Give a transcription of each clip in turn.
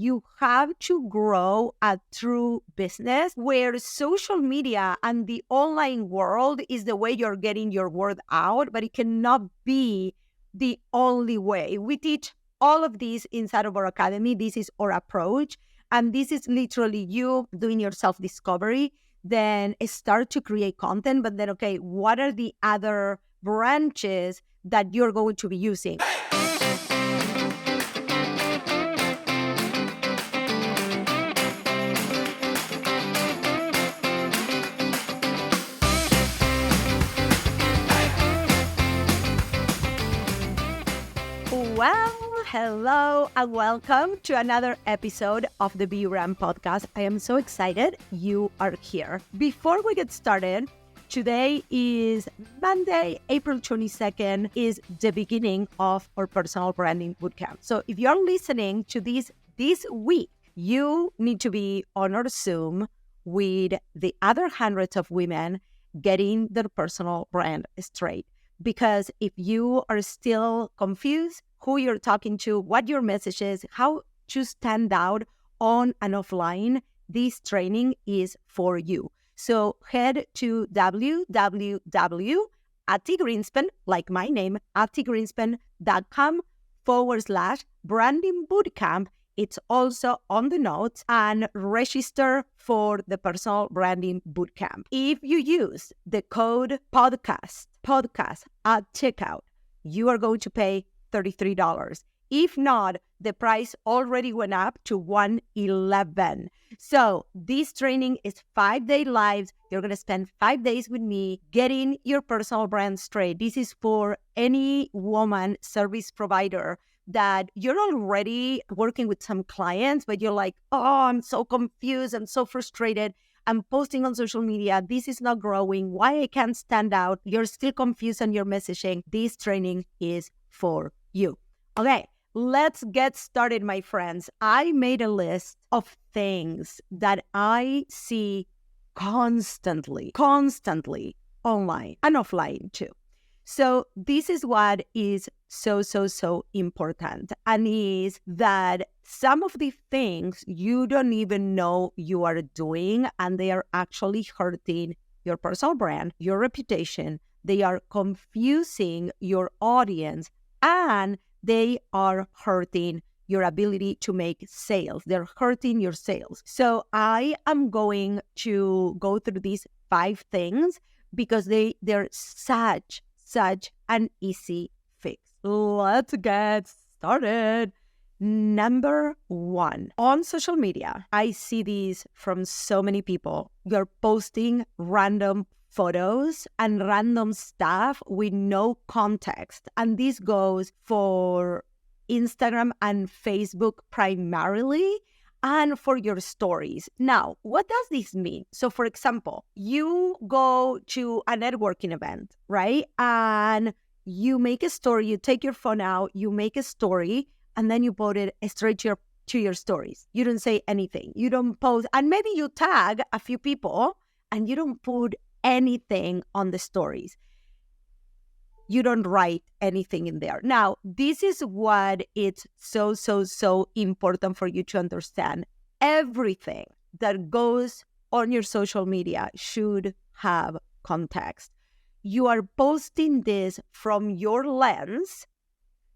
you have to grow a true business where social media and the online world is the way you're getting your word out, but it cannot be the only way. We teach all of these inside of our academy. This is our approach. And this is literally you doing your self-discovery, then start to create content. But then, okay, what are the other branches that you're going to be using? Well, hello and welcome to another episode of the BOOTCAMP podcast. I am so excited you are here. Before we get started, today is Monday, April 22nd, is the beginning of our personal branding bootcamp. So if you're listening to this week, you need to be on our Zoom with the other hundreds of women getting their personal brand straight. Because if you are still confused who you're talking to, what your message is, how to stand out on and offline, this training is for you. So head to www.attigreenspan, like my name, attigreenspan.com/branding bootcamp. It's also on the notes, and register for the personal branding bootcamp. If you use the code podcast at checkout, you are going to pay $33. If not, the price already went up to $111. So this training is 5-day live. You're going to spend 5 days with me getting your personal brand straight. This is for any woman service provider that you're already working with some clients, but you're like, oh, I'm so confused. I'm so frustrated. I'm posting on social media. This is not growing. Why I can't stand out? You're still confused on your messaging. This training is for you. Okay, let's get started, my friends. I made a list of things that I see constantly online and offline too. So this is what is so important, and is that some of the things you don't even know you are doing, and they are actually hurting your personal brand, your reputation. They are confusing your audience, and they are hurting your ability to make sales. They're hurting your sales. So I am going to go through these 5 things because they're such an easy fix. Let's get started. Number 1, on social media, I see these from so many people. You're posting random photos and random stuff with no context. And this goes for Instagram and Facebook primarily, and for your stories. Now, what does this mean? So for example, you go to a networking event, right? And you make a story, you take your phone out, you make a story, and then you put it straight to your stories. You don't say anything. You don't post, and maybe you tag a few people and you don't put anything on the stories. You don't write anything in there. Now, this is what it's so important for you to understand. Everything that goes on your social media should have context. You are posting this from your lens.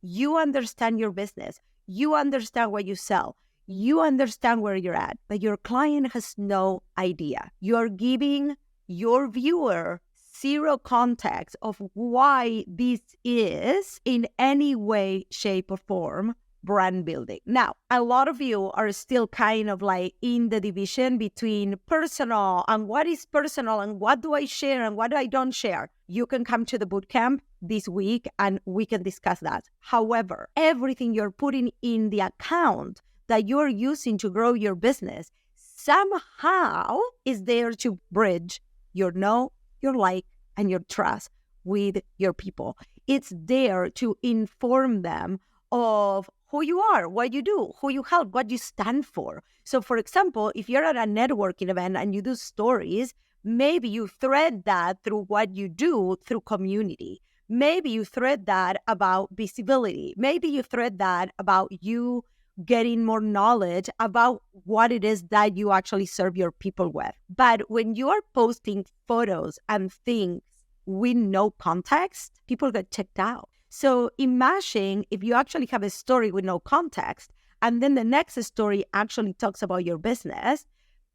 You understand your business. You understand what you sell. You understand where you're at, but your client has no idea. You're giving your viewer zero context of why this is in any way, shape, or form brand building. Now, a lot of you are still kind of like in the division between personal and what is personal and what do I share and what I don't share. You can come to the bootcamp this week and we can discuss that. However, everything you're putting in the account that you're using to grow your business somehow is there to bridge your know, your like, and your trust with your people. It's there to inform them of who you are, what you do, who you help, what you stand for. So for example, if you're at a networking event and you do stories, maybe you thread that through what you do through community. Maybe you thread that about visibility. Maybe you thread that about you getting more knowledge about what it is that you actually serve your people with. But when you are posting photos and things with no context, people get checked out. So imagine if you actually have a story with no context, and then the next story actually talks about your business,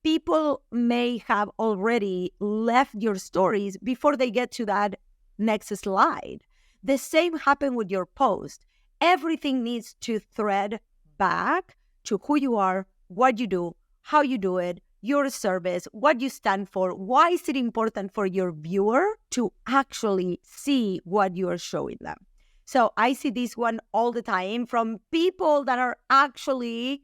people may have already left your stories before they get to that next slide. The same happened with your post. Everything needs to thread back to who you are, what you do, how you do it, your service, what you stand for. Why is it important for your viewer to actually see what you are showing them? So I see this one all the time from people that are actually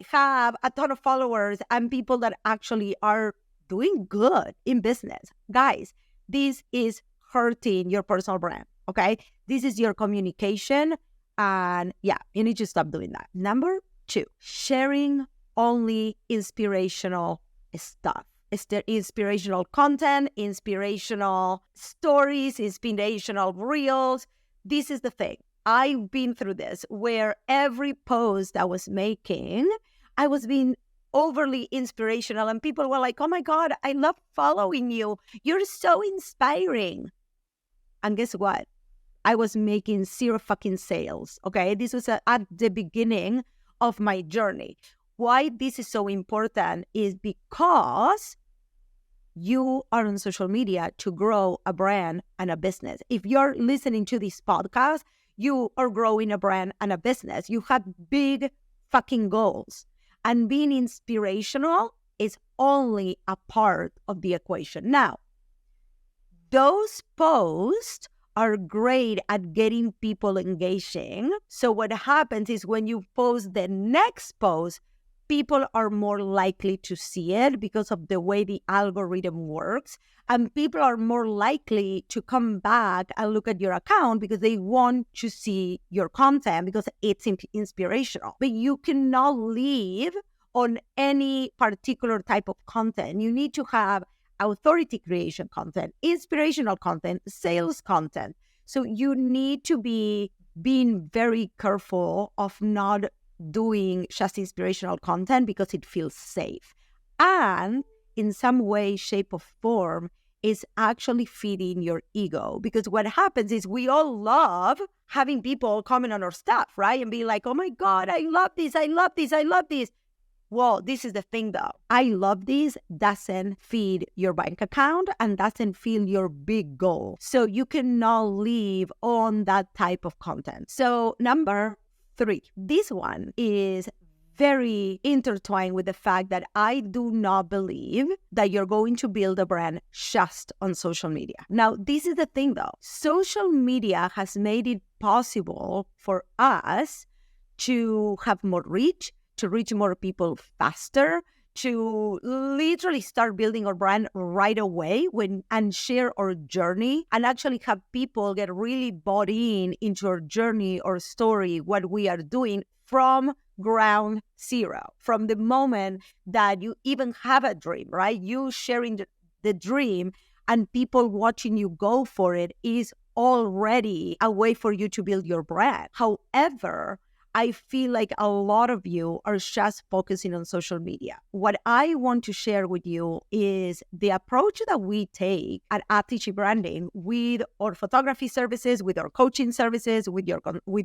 have a ton of followers and people that actually are doing good in business. Guys, this is hurting your personal brand, okay? This is your communication. And yeah, you need to stop doing that. Number 2, sharing only inspirational stuff. It's the inspirational content, inspirational stories, inspirational reels. This is the thing. I've been through this where every post I was making, I was being overly inspirational and people were like, oh my God, I love following you. You're so inspiring. And guess what? I was making 0 fucking sales. Okay. This was at the beginning of my journey. Why this is so important is because you are on social media to grow a brand and a business. If you're listening to this podcast, you are growing a brand and a business. You have big fucking goals. And being inspirational is only a part of the equation. Now, those posts are great at getting people engaging. So what happens is when you post the next post, people are more likely to see it because of the way the algorithm works. And people are more likely to come back and look at your account because they want to see your content because it's inspirational. But you cannot live on any particular type of content. You need to have authority creation content, inspirational content, sales content. So you need to be being very careful of not doing just inspirational content because it feels safe. And in some way, shape, or form is actually feeding your ego. Because what happens is we all love having people comment on our stuff, right? And be like, oh my God, I love this, I love this, I love this. Well, this is the thing though. I love this doesn't feed your bank account and doesn't feed your big goal. So you cannot live on that type of content. So number 3, this one is very intertwined with the fact that I do not believe that you're going to build a brand just on social media. Now, this is the thing though. Social media has made it possible for us to have more reach, to reach more people faster, to literally start building our brand right away and share our journey and actually have people get really bought into our journey or story, what we are doing from ground zero, from the moment that you even have a dream, right? You sharing the dream and people watching you go for it is already a way for you to build your brand. However, I feel like a lot of you are just focusing on social media. What I want to share with you is the approach that we take at ATG Branding with our photography services, with our coaching services, with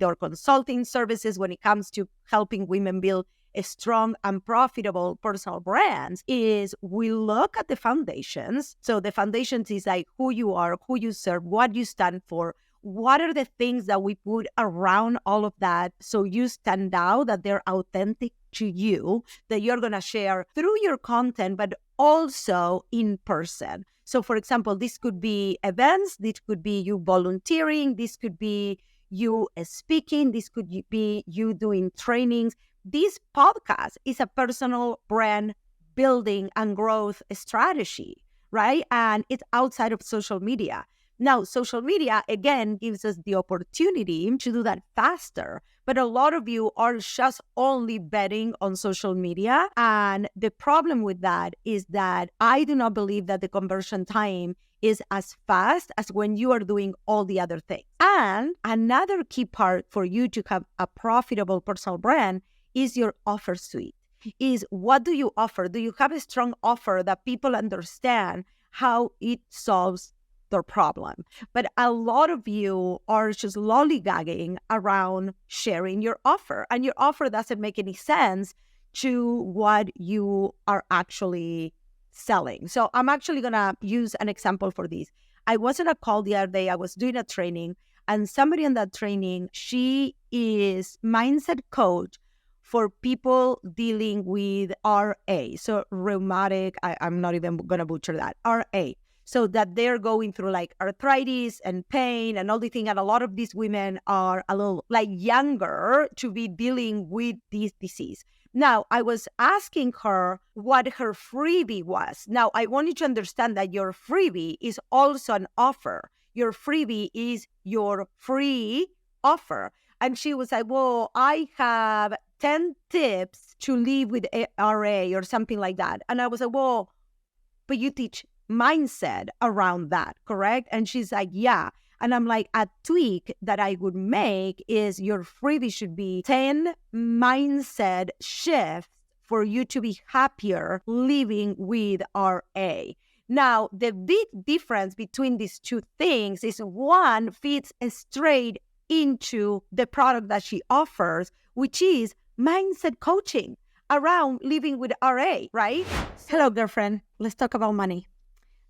our consulting services when it comes to helping women build a strong and profitable personal brands is we look at the foundations. So the foundations is like who you are, who you serve, what you stand for. What are the things that we put around all of that so you stand out, that they're authentic to you, that you're going to share through your content, but also in person. So for example, this could be events, this could be you volunteering, this could be you speaking, this could be you doing trainings. This podcast is a personal brand building and growth strategy, right? And it's outside of social media. Now, social media, again, gives us the opportunity to do that faster. But a lot of you are just only betting on social media. And the problem with that is that I do not believe that the conversion time is as fast as when you are doing all the other things. And another key part for you to have a profitable personal brand is your offer suite. Is what do you offer? Do you have a strong offer that people understand how it solves their problem? But a lot of you are just lollygagging around sharing your offer, and your offer doesn't make any sense to what you are actually selling. So I'm actually going to use an example for this. I was on a call the other day. I was doing a training, and somebody in that training, she is mindset coach for people dealing with RA. So rheumatic, I'm not even going to butcher that, RA. So that they're going through like arthritis and pain and all the thing. And a lot of these women are a little like younger to be dealing with this disease. Now, I was asking her what her freebie was. Now, I want you to understand that your freebie is also an offer. Your freebie is your free offer. And she was like, well, I have 10 tips to live with RA or something like that. And I was like, well, but you teach mindset around that, correct? And she's like, yeah. And I'm like, a tweak that I would make is your freebie should be 10 mindset shifts for you to be happier living with RA. Now, the big difference between these two things is one fits straight into the product that she offers, which is mindset coaching around living with RA, right? Hello, girlfriend. Let's talk about money.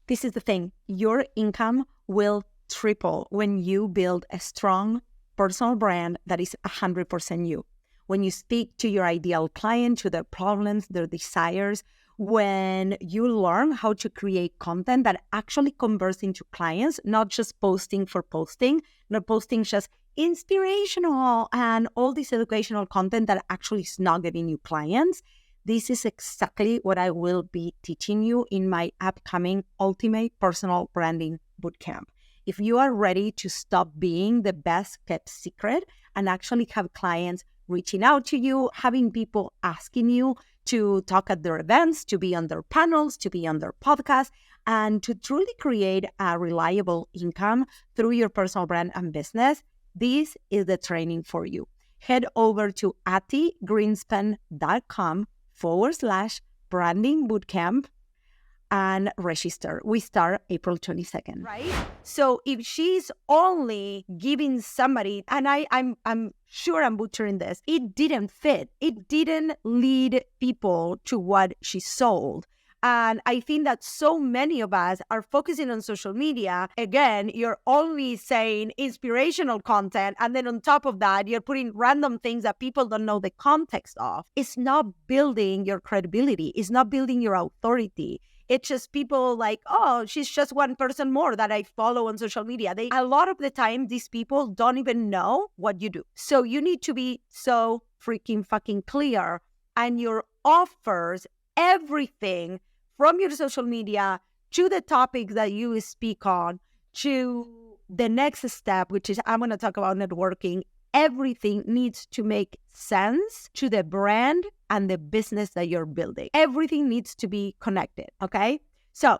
This is the thing. Your income will triple when you build a strong personal brand that is 100% you. When you speak to your ideal client, to their problems, their desires, when you learn how to create content that actually converts into clients, not just posting for posting, not posting just inspirational and all this educational content that actually is not getting you clients. This is exactly what I will be teaching you in my upcoming Ultimate Personal Branding Bootcamp. If you are ready to stop being the best kept secret and actually have clients reaching out to you, having people asking you to talk at their events, to be on their panels, to be on their podcasts, and to truly create a reliable income through your personal brand and business, this is the training for you. Head over to attigreenspan.com/branding bootcamp and register. We start April 22nd. Right? So if she's only giving somebody, and I'm sure I'm butchering this, it didn't fit. It didn't lead people to what she sold. And I think that so many of us are focusing on social media. Again, you're only saying inspirational content. And then on top of that, you're putting random things that people don't know the context of. It's not building your credibility. It's not building your authority. It's just people like, oh, she's just one person more that I follow on social media. A lot of the time, these people don't even know what you do. So you need to be so freaking fucking clear. And your offers, everything from your social media to the topics that you speak on, to the next step, which is I'm going to talk about networking. Everything needs to make sense to the brand and the business that you're building. Everything needs to be connected, okay? So,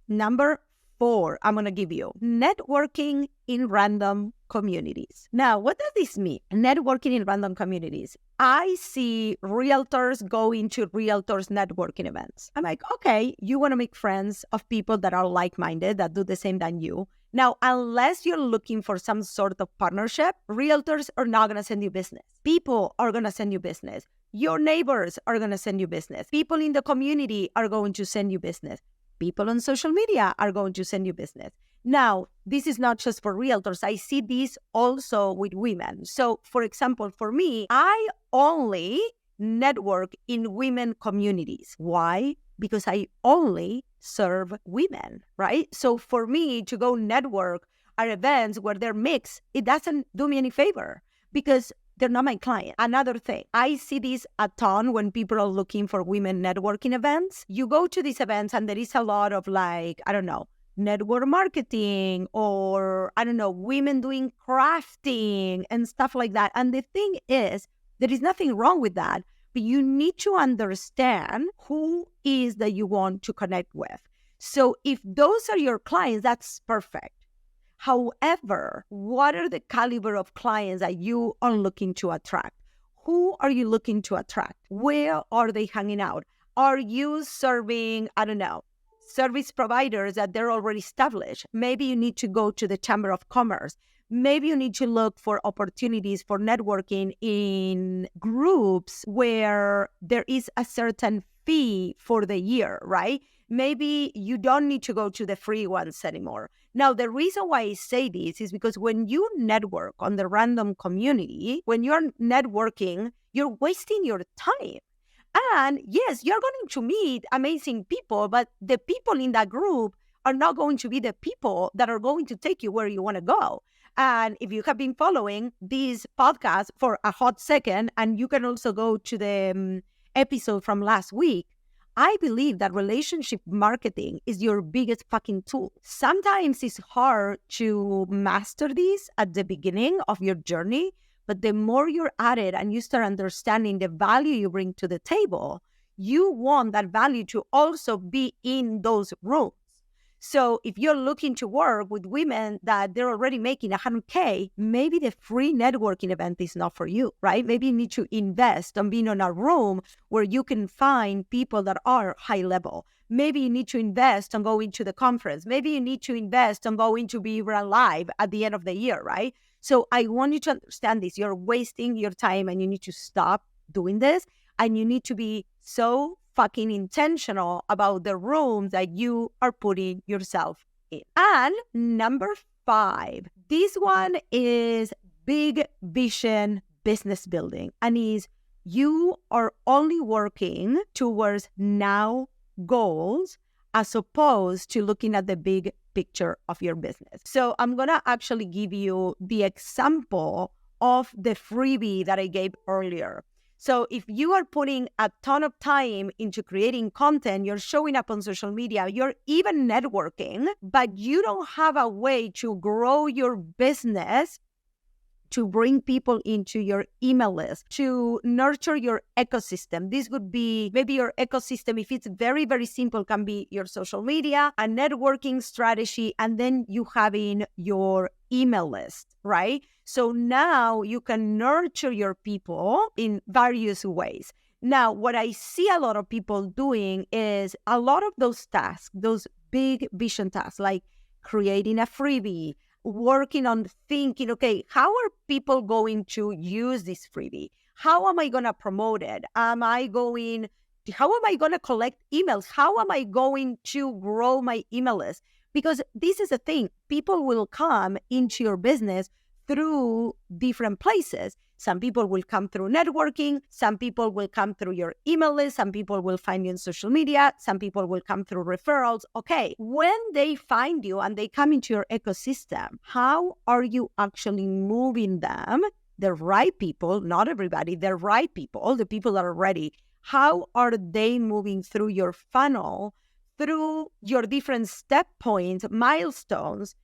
number 4, I'm going to give you networking in random communities. Now, what does this mean? Networking in random communities. I see realtors going to realtors networking events. I'm like, okay, you want to make friends of people that are like-minded, that do the same than you. Now, unless you're looking for some sort of partnership, realtors are not going to send you business. People are going to send you business. Your neighbors are going to send you business. People in the community are going to send you business. People on social media are going to send you business. Now, this is not just for realtors. I see this also with women. So, for example, for me, I only network in women communities. Why? Because I only serve women, right? So for me to go network at events where they're mixed, it doesn't do me any favor because they're not my client. Another thing, I see this a ton when people are looking for women networking events. You go to these events and there is a lot of like, I don't know, network marketing or, I don't know, women doing crafting and stuff like that. And the thing is, there is nothing wrong with that, but you need to understand who is that you want to connect with. So if those are your clients, that's perfect. However, what are the caliber of clients that you are looking to attract? Who are you looking to attract? Where are they hanging out? Are you serving, I don't know, service providers that they're already established? Maybe you need to go to the Chamber of Commerce. Maybe you need to look for opportunities for networking in groups where there is a certain fee for the year, right? Maybe you don't need to go to the free ones anymore. Now, the reason why I say this is because when you network on the random community, when you're networking, you're wasting your time. And yes, you're going to meet amazing people, but the people in that group are not going to be the people that are going to take you where you want to go. And if you have been following this podcast for a hot second, and you can also go to the episode from last week, I believe that relationship marketing is your biggest fucking tool. Sometimes it's hard to master this at the beginning of your journey, but the more you're at it and you start understanding the value you bring to the table, you want that value to also be in those rooms. So if you're looking to work with women that they're already making 100K, maybe the free networking event is not for you, right? Maybe you need to invest on being in a room where you can find people that are high level. Maybe you need to invest on going to the conference. Maybe you need to invest on going to be live at the end of the year, right? So I want you to understand this. You're wasting your time and you need to stop doing this. And you need to be so fucking intentional about the rooms that you are putting yourself in. And number 5, this one is big vision business building, and is you are only working towards now goals as opposed to looking at the big picture of your business. So I'm going to actually give you the example of the freebie that I gave earlier. So if you are putting a ton of time into creating content, you're showing up on social media, you're even networking, but you don't have a way to grow your business, to bring people into your email list, to nurture your ecosystem. This would be maybe your ecosystem, if it's very, very simple, can be your social media, a networking strategy, and then you having your email list, right? So now you can nurture your people in various ways. Now, what I see a lot of people doing is a lot of those tasks, those big vision tasks, like creating a freebie, working on thinking, okay, how are people going to use this freebie? How am I going to promote it? How am I going to collect emails? How am I going to grow my email list? Because this is the thing, people will come into your business through different places. Some people will come through networking. Some people will come through your email list. Some people will find you on social media. Some people will come through referrals. Okay, when they find you and they come into your ecosystem, how are you actually moving them? The right people, not everybody, the right people, the people that are ready. How are they moving through your funnel, through your different step points, milestones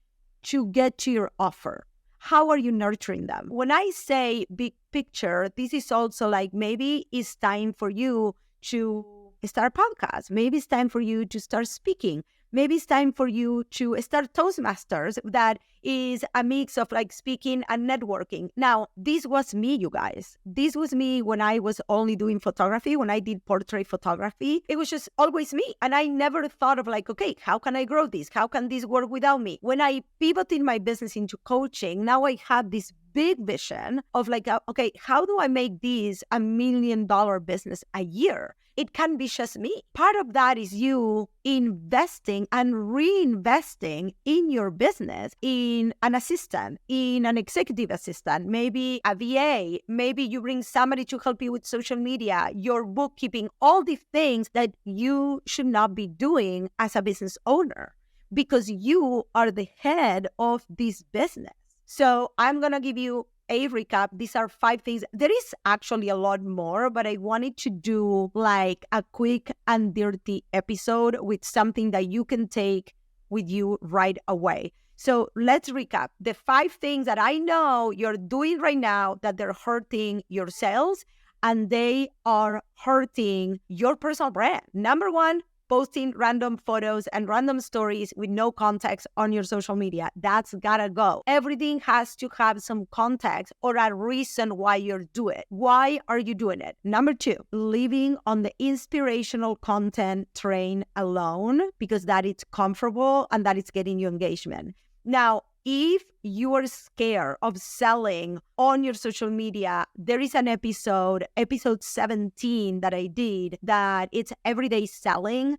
to get to your offer? How are you nurturing them? When I say big picture, this is also like maybe it's time for you to start a podcast. Maybe it's time for you to start speaking. Maybe it's time for you to start Toastmasters. That is a mix of like speaking and networking. Now, this was me, you guys. This was me when I was only doing photography, when I did portrait photography. It was just always me. And I never thought of like, okay, how can I grow this? How can this work without me? When I pivoted my business into coaching, now I have this big vision of like, okay, how do I make this $1 million business a year? It can be just me. Part of that is you investing and reinvesting in your business, in an assistant, in an executive assistant, maybe a VA, maybe you bring somebody to help you with social media, your bookkeeping, all the things that you should not be doing as a business owner because you are the head of this business. So I'm going to give you a recap. These are 5 things. There is actually a lot more, but I wanted to do like a quick and dirty episode with something that you can take with you right away. So let's recap the 5 things that I know you're doing right now that they're hurting your sales and they are hurting your personal brand. Number 1, posting random photos and random stories with no context on your social media. That's gotta go. Everything has to have some context or a reason why you're doing it. Why are you doing it? Number 2, living on the inspirational content train alone, because that is comfortable and that is getting you engagement. Now, if you are scared of selling on your social media, there is an episode 17 that I did that it's everyday selling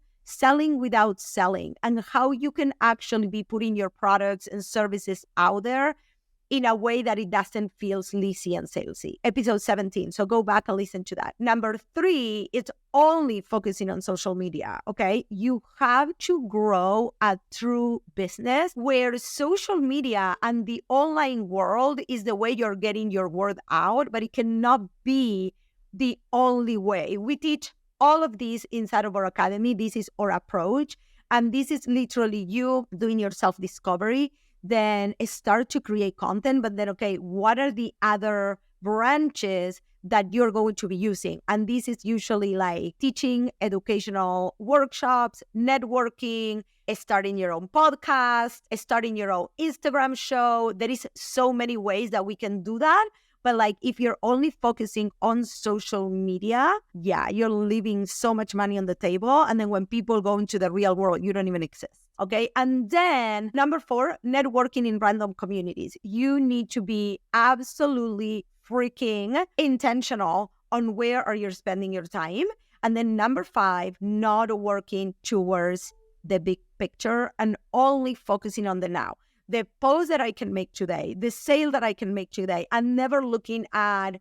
without selling, and how you can actually be putting your products and services out there in a way that it doesn't feel sleazy and salesy. Episode 17. So go back and listen to that. Number 3, it's only focusing on social media, okay? You have to grow a true business where social media and the online world is the way you're getting your word out, but it cannot be the only way. We teach all of these inside of our academy. This is our approach. And this is literally you doing your self-discovery, then start to create content, but then, okay, what are the other branches that you're going to be using? And this is usually like teaching, educational workshops, networking, starting your own podcast, starting your own Instagram show. There is so many ways that we can do that. But like, if you're only focusing on social media, yeah, you're leaving so much money on the table. And then when people go into the real world, you don't even exist. Okay. And then number 4, networking in random communities. You need to be absolutely freaking intentional on where are you spending your time. And then number 5, not working towards the big picture and only focusing on the now. The post that I can make today, the sale that I can make today, and never looking at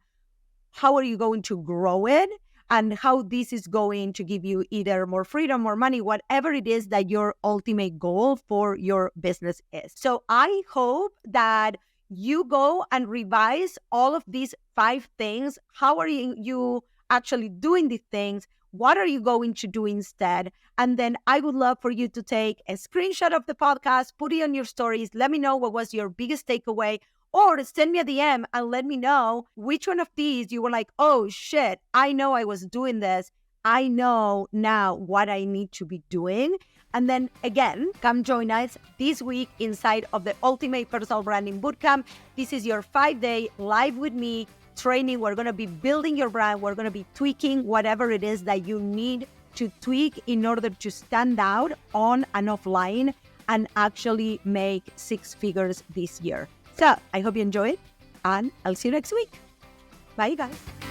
how are you going to grow it and how this is going to give you either more freedom, more money, whatever it is that your ultimate goal for your business is. So I hope that you go and revise all of these 5 things. How are you actually doing these things? What are you going to do instead? And then I would love for you to take a screenshot of the podcast, put it on your stories. Let me know what was your biggest takeaway, or send me a DM and let me know which one of these you were like, oh shit, I know I was doing this. I know now what I need to be doing. And then again, come join us this week inside of the Ultimate Personal Branding Bootcamp. This is your 5-day live with me training. We're going to be building your brand. We're going to be tweaking whatever it is that you need to tweak in order to stand out on and offline and actually make 6 figures this year. So I hope you enjoy it, and I'll see you next week. Bye, you guys.